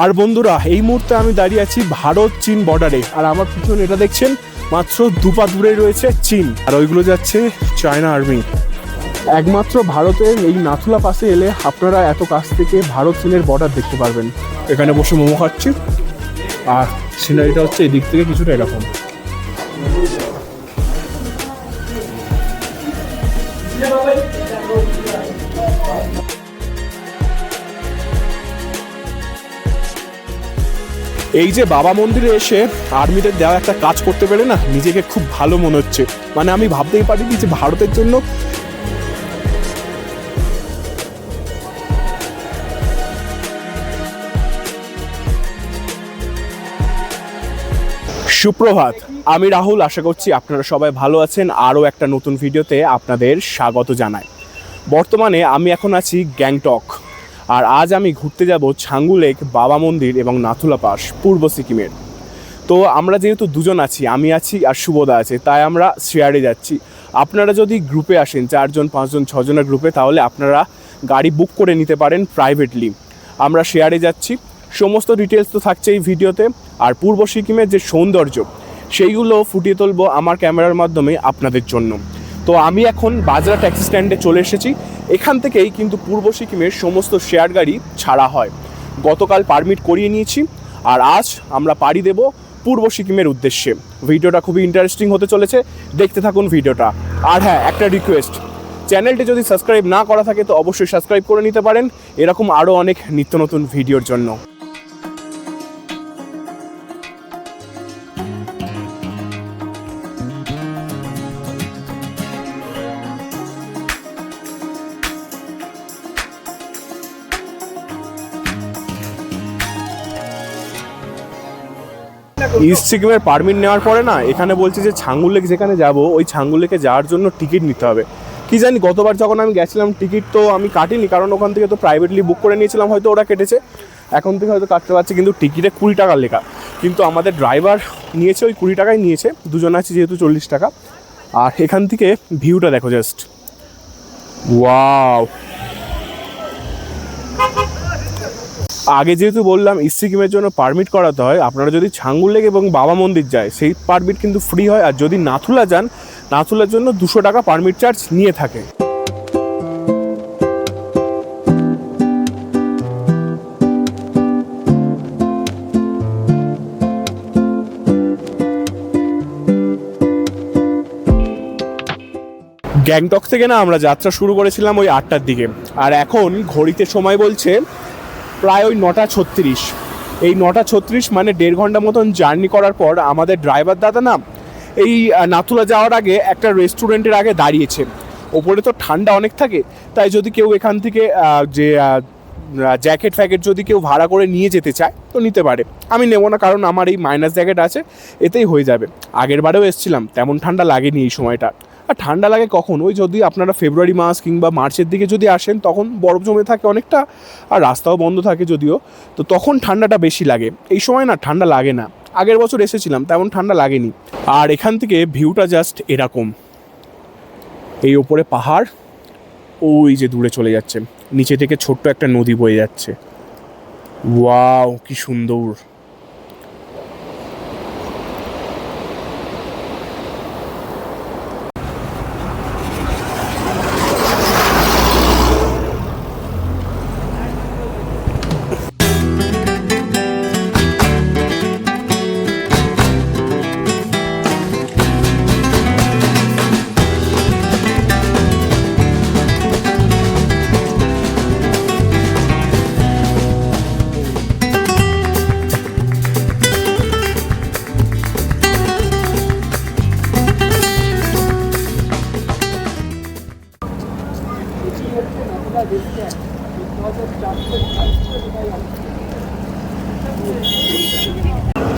আর বন্ধুরা, এই মুহূর্তে আমি দাঁড়িয়ে আছি ভারত চীন বর্ডারে। আর আমার পিছনে এটা দেখছেন, মাত্র দুপা দূরে রয়েছে চীন, আর ওইগুলো যাচ্ছে চায়না আর্মি। একমাত্র ভারতের এই নাথুলা পাসে এলে আপনারা এত কাছ থেকে ভারত চীনের বর্ডার দেখতে পারবেন। এখানে বসে মোমো খাচ্ছি, আর সিনারিটা হচ্ছে এই দিক থেকে কিছুটা এরকম। এই যে বাবা মন্দিরে এসে আর্মিদের দেওয়া একটা কাজ করতে পেরে না, নিজেকে খুব ভালো মনে হচ্ছে। মানে আমি ভাবতেই পারিনি যে ভারতের জন্য সুপ্রভাত, আমি রাহুল। আশা করছি আপনারা সবাই ভালো আছেন। আরও একটা নতুন ভিডিওতে আপনাদের স্বাগত জানাই। বর্তমানে আমি এখন আছি গ্যাংটক, আর আজ আমি ঘুরতে যাব ছাঙ্গু লেক, বাবা মন্দির এবং নাথুলা পাস, পূর্ব সিকিমের। তো আমরা যেহেতু দুজন আছি, আমি আছি আর শুভদা আছে, তাই আমরা শেয়ারে যাচ্ছি। আপনারা যদি গ্রুপে আসেন 4 জন 5 জন 6 জনের গ্রুপে, তাহলে আপনারা গাড়ি বুক করে নিতে পারেন প্রাইভেটলি। আমরা শেয়ারে যাচ্ছি, সমস্ত ডিটেলস তো থাকছে এই ভিডিওতে। আর পূর্ব সিকিমের যে সৌন্দর্য, সেইগুলো ফুটিয়ে তুলবো আমার ক্যামেরার মাধ্যমে আপনাদের জন্য। তো আমি এখন বাজরা ট্যাক্সি স্ট্যান্ডে চলে এসেছি। এখান থেকেই কিন্তু পূর্ব সিকিমের সমস্ত শেয়ার গাড়ি ছাড়া হয়। গতকাল পারমিট করিয়ে নিয়েছি, আর আজ আমরা পাড়ি দেব পূর্ব সিকিমের উদ্দেশ্যে। ভিডিওটা খুবই ইন্টারেস্টিং হতে চলেছে, দেখতে থাকুন ভিডিওটা। আর হ্যাঁ, একটা রিকোয়েস্ট, চ্যানেলটি যদি সাবস্ক্রাইব না করা থাকে তো অবশ্যই সাবস্ক্রাইব করে নিতে পারেন, এরকম আরও অনেক নিত্য নতুন ভিডিওর জন্য। ইস্ট সিকিমের পারমিট নেওয়ার পরে না, এখানে বলছে যে ছাঙ্গু লেক যেখানে যাব, ওই ছাঙ্গু লেকে যাওয়ার জন্য টিকিট নিতে হবে। কি জানি, গতবার যখন আমি গেছিলাম টিকিট তো আমি কাটিনি, কারণ ওখান থেকে তো প্রাইভেটলি বুক করে নিয়েছিলাম, হয়তো ওরা কেটেছে। এখন থেকে হয়তো কাটতে পারছে, কিন্তু টিকিটে 20 টাকা লেখা। কিন্তু আমাদের ড্রাইভার নিয়েছে ওই 20 টাকায় নিয়েছে, দুজন আছে যেহেতু 40 টাকা। আর এখান থেকে ভিউটা দেখো জাস্ট, ওয়াও। আগে যেহেতু বললাম ইস্ট সিকিমের জন্য পারমিট করাতে হয়, আপনারা যদি ছাঙ্গু লেক এবং বাবা মন্দির যায় সেই পারমিট কিন্তু ফ্রি হয়। আর যদি নাথুলা যান, নাথুলার জন্য 200 টাকা পারমিট চার্জ নিয়ে থাকে। গ্যাংটক থেকে না আমরা যাত্রা শুরু করেছিলাম ওই 8টার দিকে, আর এখন ঘড়িতে সময় বলছে প্রায় ওই 9:36। এই 9:36 মানে 1.5 ঘন্টা মতন জার্নি করার পর আমাদের ড্রাইভার দাদা না এই নাথুলা যাওয়ার আগে একটা রেস্টুরেন্টের আগে দাঁড়িয়েছে। ওপরে তো ঠান্ডা অনেক থাকে, তাই যদি কেউ এখান থেকে যে জ্যাকেট ফ্যাকেট যদি কেউ ভাড়া করে নিয়ে যেতে চায় তো নিতে পারে। আমি নেব না, কারণ আমার এই মাইনাস জ্যাকেট আছে, এতেই হয়ে যাবে। আগের বারেও এসেছিলাম, তেমন ঠান্ডা লাগেনি এই সময়টা। আর ঠান্ডা লাগে কখন, ওই যদি আপনারা ফেব্রুয়ারি মাস কিংবা মার্চের দিকে যদি আসেন, তখন বরফ জমে থাকে অনেকটা, আর রাস্তাও বন্ধ থাকে যদিও, তো তখন ঠান্ডাটা বেশি লাগে। এই সময় না ঠান্ডা লাগে না। আগের বছর এসেছিলাম, তেমন ঠান্ডা লাগেনি। আর এখান থেকে ভিউটা জাস্ট এরকম, এই ওপরে পাহাড়, ওই যে দূরে চলে যাচ্ছে, নিচে থেকে ছোট্ট একটা নদী বয়ে যাচ্ছে। ওয়াও, কি সুন্দর।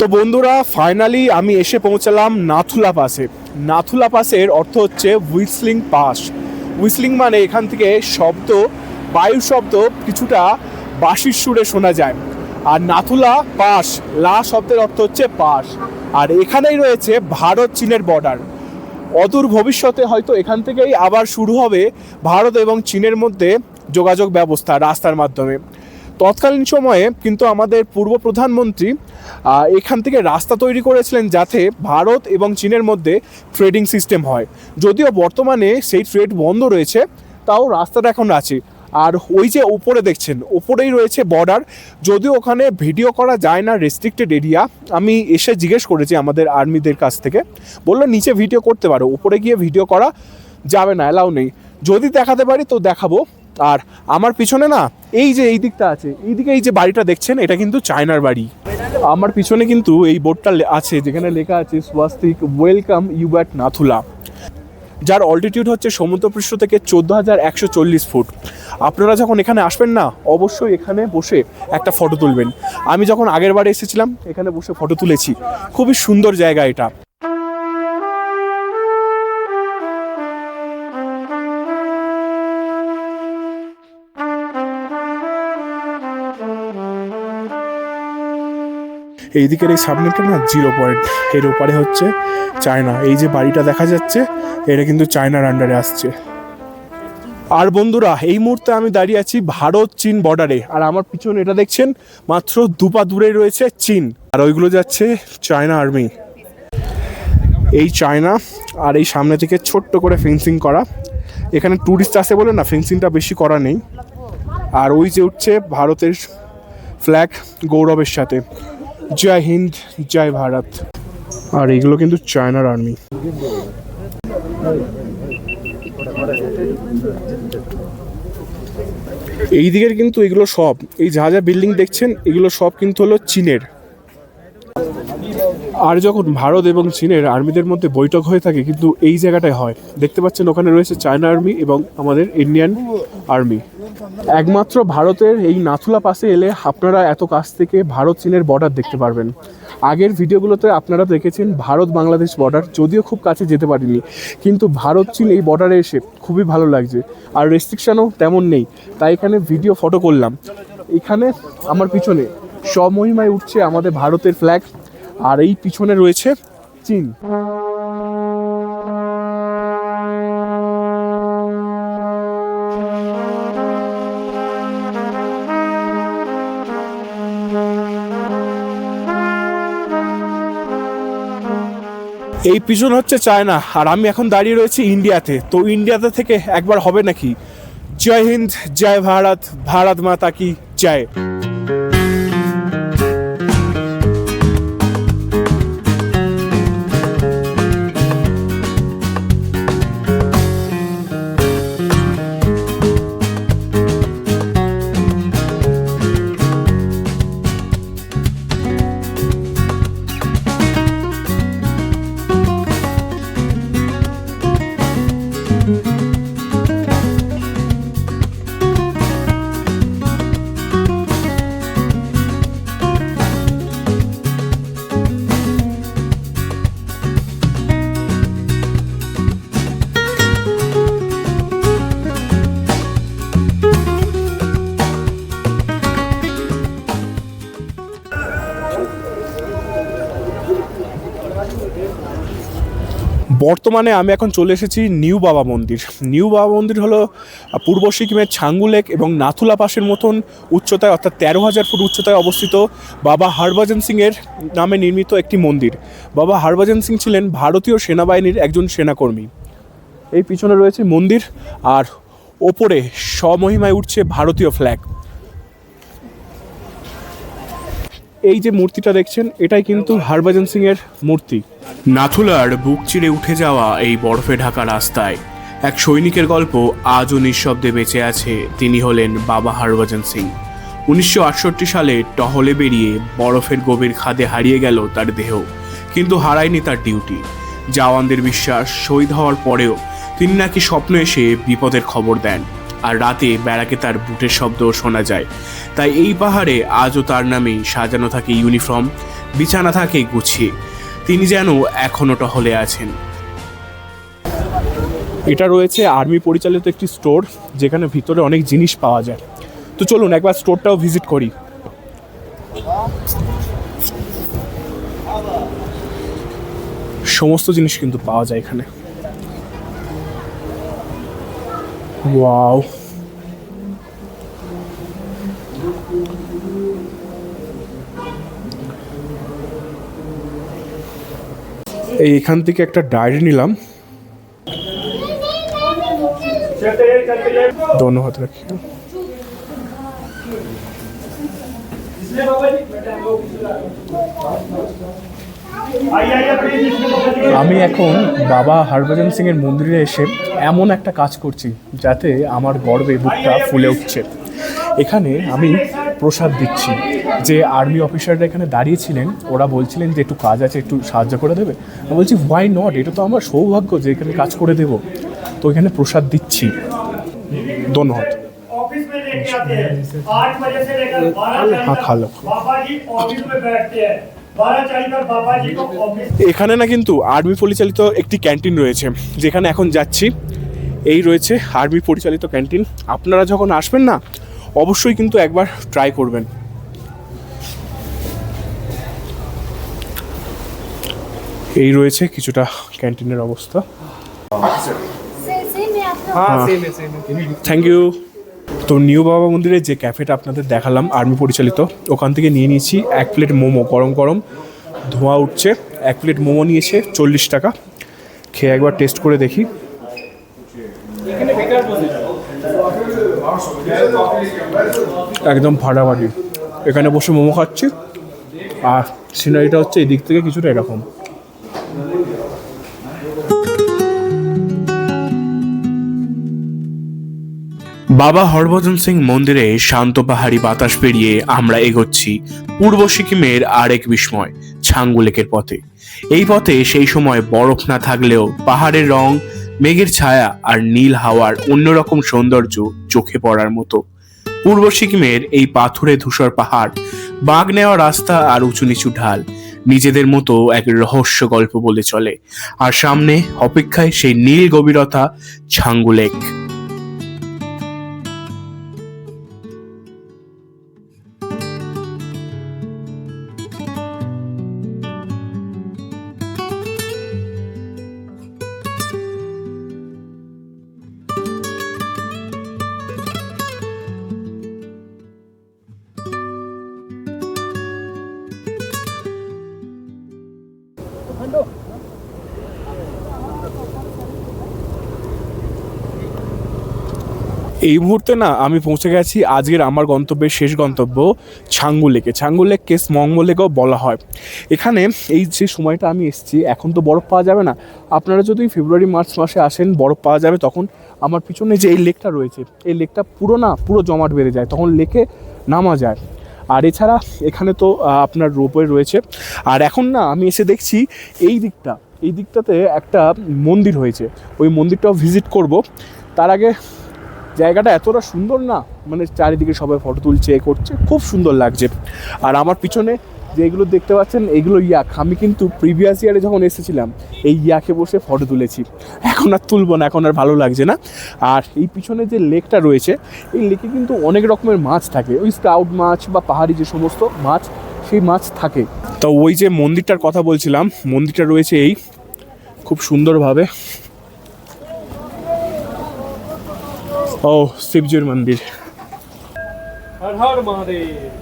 তো বন্ধুরা, ফাইনালি আমি এসে পৌঁছালাম নাথুলা পাসে। নাথুলা পাসের অর্থ হচ্ছে হুইসলিং পাস। হুইসলিং মানে এখান থেকে শব্দ, বায়ু শব্দ কিছুটা বাঁশির সুরে শোনা যায়। আর নাথুলা পাস, লা শব্দের অর্থ হচ্ছে পাস। আর এখানেই রয়েছে ভারত চীনের বর্ডার। অদূর ভবিষ্যতে হয়তো এখান থেকেই আবার শুরু হবে ভারত এবং চীনের মধ্যে যোগাযোগ ব্যবস্থা রাস্তার মাধ্যমে। তৎকালীন সময়ে কিন্তু আমাদের পূর্ব প্রধানমন্ত্রী এখান থেকে রাস্তা তৈরি করেছিলেন যাতে ভারত এবং চীনের মধ্যে ট্রেডিং সিস্টেম হয়। যদিও বর্তমানে সেই ট্রেড বন্ধ রয়েছে, তাও রাস্তাটা এখন আছে। আর ওই যে ওপরে দেখছেন, ওপরেই রয়েছে বর্ডার। যদিও ওখানে ভিডিও করা যায় না, রেস্ট্রিক্টেড এরিয়া। আমি এসে জিজ্ঞেস করেছি আমাদের আর্মিদের কাছ থেকে, বললো নিচে ভিডিও করতে পারো, উপরে গিয়ে ভিডিও করা যাবে না, অ্যালাউ নেই। যদি দেখাতে পারি তো দেখাবো। আর আমার পিছনে না এই যে এই দিকটা আছে, এইদিকে এই যে বাড়িটা দেখছেন, এটা কিন্তু চায়নার বাড়ি। আমার পিছনে কিন্তু এই বোর্ডটা আছে যেখানে লেখা আছে স্বাস্তিক ওয়েলকাম ইউ অ্যাট নাথুলা, যার অল্টিটিউড হচ্ছে সমুদ্রপৃষ্ঠ থেকে 14,140 ফুট। আপনারা যখন এখানে আসবেন না, অবশ্যই এখানে বসে একটা ফটো তুলবেন। আমি যখন আগের বারে এসেছিলাম এখানে বসে ফটো তুলেছি। খুবই সুন্দর জায়গা এটা। এইদিকের এই সামনেটা না 0 পয়েন্ট, এর ওপারে হচ্ছে চায়না। এই যে বাড়িটা দেখা যাচ্ছে এটা কিন্তু চায়নার আন্ডারে আসছে। আর বন্ধুরা, এই মুহূর্তে আমি দাঁড়িয়ে আছি ভারত চীন বর্ডারে। আর আমার পিছনে এটা দেখছেন, মাত্র 2 পা দূরে রয়েছে চীন, আর ওইগুলো যাচ্ছে চায়না আর্মি। এই চায়না, আর এই সামনে থেকে ছোট্ট করে ফেন্সিং করা। এখানে ট্যুরিস্ট আসে বলে না ফেন্সিংটা বেশি করা নেই। আর ওই যে উঠছে ভারতের ফ্ল্যাগ গৌরবের সাথে, জয় হিন্দ জয় ভারত। আর এইগুলো কিন্তু চায়নার আর্মি। এই দিকের কিন্তু এগুলো সব, এই যা যা বিল্ডিং দেখছেন এগুলো সব কিন্তু হলো চীনের। আর যখন ভারত এবং চীনের আর্মিদের মধ্যে বৈঠক হয়ে থাকে কিন্তু এই জায়গাটায় হয়। দেখতে পাচ্ছেন ওখানে রয়েছে চায়না আর্মি এবং আমাদের ইন্ডিয়ান আর্মি। একমাত্র ভারতের এই নাথুলা পাসে এলে আপনারা এত কাছ থেকে ভারত চীনের বর্ডার দেখতে পারবেন। আগের ভিডিওগুলোতে আপনারা দেখেছেন ভারত বাংলাদেশ বর্ডার, যদিও খুব কাছে যেতে পারিনি, কিন্তু ভারত চীন এই বর্ডারে এসে খুবই ভালো লাগছে। আর রেস্ট্রিকশানও তেমন নেই, তাই এখানে ভিডিও ফটো করলাম। এখানে আমার পিছনে স্বমহিমায় উঠছে আমাদের ভারতের ফ্ল্যাগ, আর এই পিছনে রয়েছে চীন। এই পিছন হচ্ছে চায়না, আর আমি এখন দাঁড়িয়ে রয়েছি ইন্ডিয়াতে। তো ইন্ডিয়াতে থেকে একবার হবে নাকি জয় হিন্দ জয় ভারত, ভারত মাতা কি জয়। বর্তমানে আমি এখন চলে এসেছি নিউ বাবা মন্দির। নিউ বাবা মন্দির হলো পূর্ব সিকিমের ছাঙ্গু লেক এবং নাথুলা পাসের মতন উচ্চতায়, অর্থাৎ 13,000 ফুট উচ্চতায় অবস্থিত বাবা হরভজন সিংয়ের নামে নির্মিত একটি মন্দির। বাবা হরভজন সিং ছিলেন ভারতীয় সেনাবাহিনীর একজন সেনাকর্মী। এই পিছনে রয়েছে মন্দির, আর ওপরে স্বমহিমায় উঠছে ভারতীয় ফ্ল্যাগ। এই যে মূর্তিটা দেখছেন এটাই কিন্তু হরভজন সিংয়ের মূর্তি। নাথুলার বুক চিরে উঠে যাওয়া এই বরফে ঢাকা রাস্তায় এক সৈনিকের গল্প আজও নিঃশব্দে বেঁচে আছে। তিনি হলেন বাবা হরভজন সিং। 1968 সালে টহলে বেরিয়ে বরফের গভীর খাদে হারিয়ে গেল তার দেহ, কিন্তু হারায়নি তার ডিউটি। জওয়ানদের বিশ্বাস, শহীদ হওয়ার পরেও তিনি নাকি স্বপ্ন এসে বিপদের খবর দেন, আর রাতে ব্যারাকে তার বুটের শব্দও শোনা যায়। তাই এই পাহাড়ে আজও তার নামেই সাজানো থাকে ইউনিফর্ম, বিছানা থাকে গুছিয়ে। তিনি যেন এখনো টহলে আছেন। এটা রয়েছে আর্মি পরিচালিত একটি স্টোর, যেখানে ভিতরে অনেক জিনিস পাওয়া যায়। তো চলুন একবার স্টোরটাও ভিজিট করি। সমস্ত জিনিস কিন্তু পাওয়া যায় এখানে। ওয়াও, এইখান থেকে একটা ডায়েরি নিলাম, दोनों हाथ रखिए। আমি এখন বাবা হরভজন সিং এর মন্দিরে এসে এমন একটা কাজ করছি যাতে আমার গর্বে বুকটা ফুলে উঠছে। এখানে আমি প্রসাদ দিচ্ছি। যে আর্মি অফিসাররা এখানে দাঁড়িয়েছিলেন ওরা বলছিলেন যে একটু কাজ আছে, একটু সাহায্য করে দেবে। আমি বলছি হোয়াই নট, এটা তো আমার সৌভাগ্য যে এখানে কাজ করে দেবো। তো এখানে প্রসাদ দিচ্ছি। दोनों हाथ। ऑफिस में लेके आते हैं 8 बजे से लेकर 12 हाँ खा लो। बाबा जी ऑफिस में बैठते हैं 12:40 तक बाबा जी को ऑफिस। এখানে না কিন্তু আর্মি পরিচালিত একটি ক্যান্টিন রয়েছে, যেখানে এখন যাচ্ছি। এই রয়েছে আর্মি পরিচালিত ক্যান্টিন। আপনারা যখন আসবেন না অবশ্যই কিন্তু একবার ট্রাই করবেন। এই রয়েছে কিছুটা ক্যান্টিনের অবস্থা। Thank you. তো নিউ বাবা মন্দিরে যে ক্যাফেটা আপনাদের দেখালাম আর্মি পরিচালিত, ওখান থেকে নিয়ে নিয়েছি 1 প্লেট মোমো। গরম গরম ধোঁয়া উঠছে। 1 প্লেট মোমো নিয়েছে 40 টাকা। খেয়ে একবার টেস্ট করে দেখি। একদম ফাটাফাটি। এখানে বসে মোমো খাচ্ছি আর সিনারিটা হচ্ছে এই দিক থেকে কিছুটা এরকম। বাবা হরভজন সিং মন্দিরে শান্ত পাহাড়ি বাতাস পেরিয়ে আমরা এগোচ্ছি পূর্ব সিকিমের আরেক বিস্ময় ছাঙ্গু লেকের পথে। এই পথে সেই সময় বরফ না থাকলেও পাহাড়ের রং, মেঘের ছায়া আর নীল হাওয়ার অন্যরকম সৌন্দর্য চোখে পড়ার মতো। পূর্ব সিকিমের এই পাথুরে ধূসর পাহাড়, বাঁক নেওয়া রাস্তা আর উঁচু নিচু ঢাল নিজেদের মতো এক রহস্য গল্প বলে চলে। আর সামনে অপেক্ষায় সেই নীল গভীরতা ছাঙ্গু লেক। এই মুহূর্তে না আমি পৌঁছে গেছি আজকের আমার গন্তব্যের শেষ গন্তব্য ছাঙ্গু লেকে। ছাঙ্গু লেককে স্মঙ্গ লেকও বলা হয়। এখানে এই যে সময়টা আমি এসেছি এখন তো বরফ পাওয়া যাবে না। আপনারা যদি ফেব্রুয়ারি মার্চ মাসে আসেন বরফ পাওয়া যাবে। তখন আমার পিছনে যে এই লেকটা রয়েছে এই লেকটা পুরো জমাট বেড়ে যায়, তখন লেকে নামা যায়। আর এছাড়া এখানে তো আপনার রোপওয়ে রয়েছে। আর এখন না আমি এসে দেখছি এই দিকটাতে একটা মন্দির হয়েছে, ওই মন্দিরটাও ভিজিট করব। তার আগে জায়গাটা এতটা সুন্দর না, মানে চারিদিকে সবাই ফটো তুলছে, করছে, খুব সুন্দর লাগছে। আর আমার পিছনে যে এগুলো দেখতে পাচ্ছেন এগুলো ইয়াক। আমি কিন্তু প্রিভিয়াস ইয়ারে যখন এসেছিলাম এই ইয়াকে বসে ফটো তুলেছি। এখন আর তুলবো না, এখন আর ভালো লাগছে না। আর এই পিছনে যে লেকটা রয়েছে এই লেকে কিন্তু অনেক রকমের মাছ থাকে, ওই স্ট্রাউট মাছ বা পাহাড়ি যে সমস্ত মাছ, সেই মাছ থাকে। তো ওই যে মন্দিরটার কথা বলছিলাম, মন্দিরটা রয়েছে এই খুব সুন্দরভাবে। ও শিবজির মন্দির। हर हर महादेव।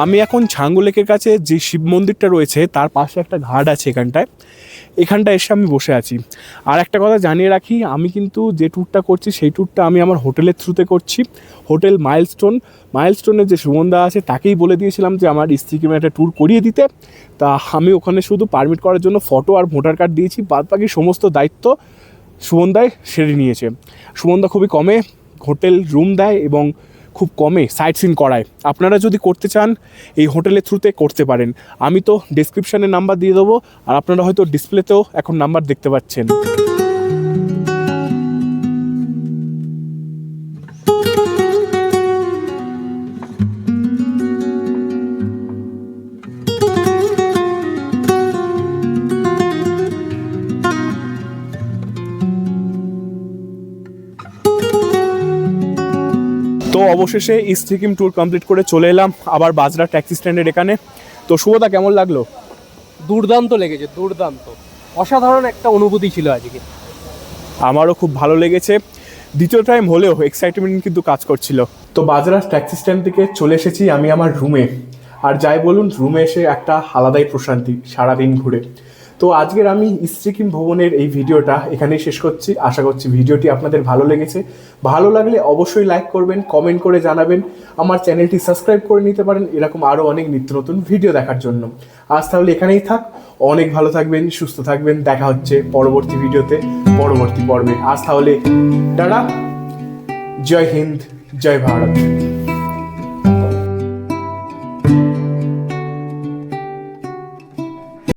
আমি এখন ছাঙ্গু লেকের কাছে যে শিব মন্দিরটা রয়েছে তার পাশে একটা ঘাট আছে, এখানটায় এসে আমি বসে আছি। আর একটা কথা জানিয়ে রাখি, আমি কিন্তু যে ট্যুরটা করছি সেই ট্যুরটা আমি আমার হোটেলের থ্রুতে করছি। হোটেল মাইলস্টোনের যে সুমনদা আছে তাকেই বলে দিয়েছিলাম যে আমার সিকিমে একটা ট্যুর করিয়ে দিতে। তা আমি ওখানে শুধু পারমিট করার জন্য ফটো আর ভোটার কার্ড দিয়েছি, বাদবাকি সমস্ত দায়িত্ব সুমনদাই সেরে নিয়েছে। সুমনদা খুবই কমে হোটেল রুম দেয় এবং খুব কমে সাইট সিন করায়। আপনারা যদি করতে চান এই হোটেলের থ্রুতে করতে পারেন। আমি তো ডেসক্রিপশানে নাম্বার দিয়ে দেবো, আর আপনারা হয়তো ডিসপ্লেতেও এখন নাম্বার দেখতে পাচ্ছেন। অবশেষে ইস্ট সিকিম ট্যুর কমপ্লিট করে চলে এলাম আবার বাজরা ট্যাক্সি স্ট্যান্ডের এখানে। তো শুভদা, কেমন লাগলো? দুর্দান্ত লেগেছে, দুর্দান্ত, অসাধারণ একটা অনুভূতি ছিল আজকে। আমারও খুব ভালো লেগেছে, দ্বিতীয় টাইম হলেও এক্সাইটমেন্ট কিন্তু কাজ করছিল। তো বাজরা ট্যাক্সি স্ট্যান্ড থেকে চলে এসেছি আমি আমার রুমে। আর যাই বলুন, রুমে এসে একটা আলাদাই প্রশান্তি সারাদিন ঘুরে। তো আজকের আমি ইস্ট সিকিম ভ্রমণের এই ভিডিওটা এখানেই শেষ করছি। আশা করছি ভিডিওটি আপনাদের ভালো লেগেছে। ভালো লাগলে অবশ্যই লাইক করবেন, কমেন্ট করে জানাবেন। আমার চ্যানেলটি সাবস্ক্রাইব করে নিতে পারেন এরকম আরও অনেক নিত্য নতুন ভিডিও দেখার জন্য। আজ তাহলে এখানেই থাক। অনেক ভালো থাকবেন, সুস্থ থাকবেন। দেখা হচ্ছে পরবর্তী ভিডিওতে, পরবর্তী পর্বে। আজ তাহলে টাটা, জয় হিন্দ, জয় ভারত।